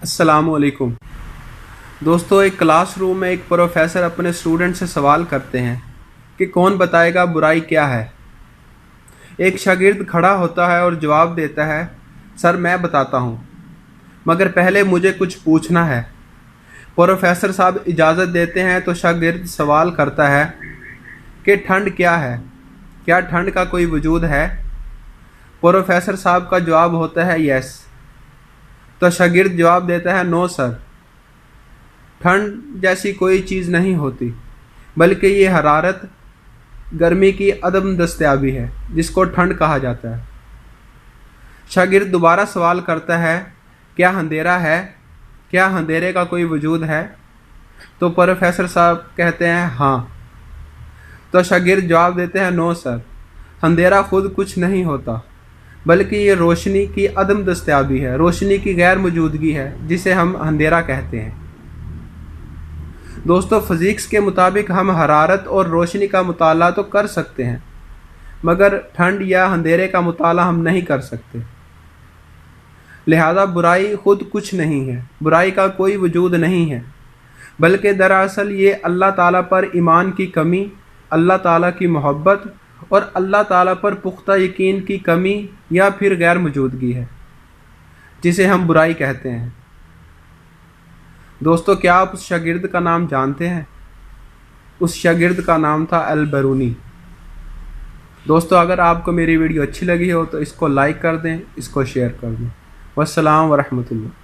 अस्सलामुअलैकुम दोस्तों, एक क्लास रूम में एक प्रोफेसर अपने स्टूडेंट से सवाल करते हैं कि कौन बताएगा बुराई क्या है। एक शागिर्द खड़ा होता है और जवाब देता है, सर मैं बताता हूँ, मगर पहले मुझे कुछ पूछना है। प्रोफेसर साहब इजाज़त देते हैं तो शागिर्द सवाल करता है कि ठंड क्या है, क्या ठंड का कोई वजूद है। प्रोफेसर साहब का जवाब होता है यस। तो शागिर्द जवाब देता है नो सर, ठंड जैसी कोई चीज़ नहीं होती, बल्कि ये हरारत गर्मी की अदम दस्तयाबी है जिसको ठंड कहा जाता है। शागिर्द दोबारा सवाल करता है, क्या अंधेरा है, क्या अंधेरे का कोई वजूद है। तो प्रोफेसर साहब कहते हैं हाँ। तो शागिर्द जवाब देते हैं नो सर, अंधेरा खुद कुछ नहीं होता, बल्कि ये रोशनी की अदम दस्तयाबी है, रोशनी की गैर मौजूदगी है जिसे हम अंधेरा कहते हैं। दोस्तों, फिज़िक्स के मुताबिक हम हरारत और रोशनी का मुताला तो कर सकते हैं, मगर ठंड या अंधेरे का मुताला हम नहीं कर सकते। लिहाजा बुराई खुद कुछ नहीं है, बुराई का कोई वजूद नहीं है, बल्कि दरअसल ये अल्लाह ताला पर ईमान की कमी, अल्लाह ताला की मोहब्बत और अल्लाह ताला पर पुख्ता यकीन की कमी या फिर गैर मौजूदगी है जिसे हम बुराई कहते हैं। दोस्तों, क्या आप उस शागिर्द का नाम जानते हैं? उस शागिर्द का नाम था अल बरूनी। दोस्तों, अगर आपको मेरी वीडियो अच्छी लगी हो तो इसको लाइक कर दें, इसको शेयर कर दें। वस्सलाम वरहमतुल्लाह।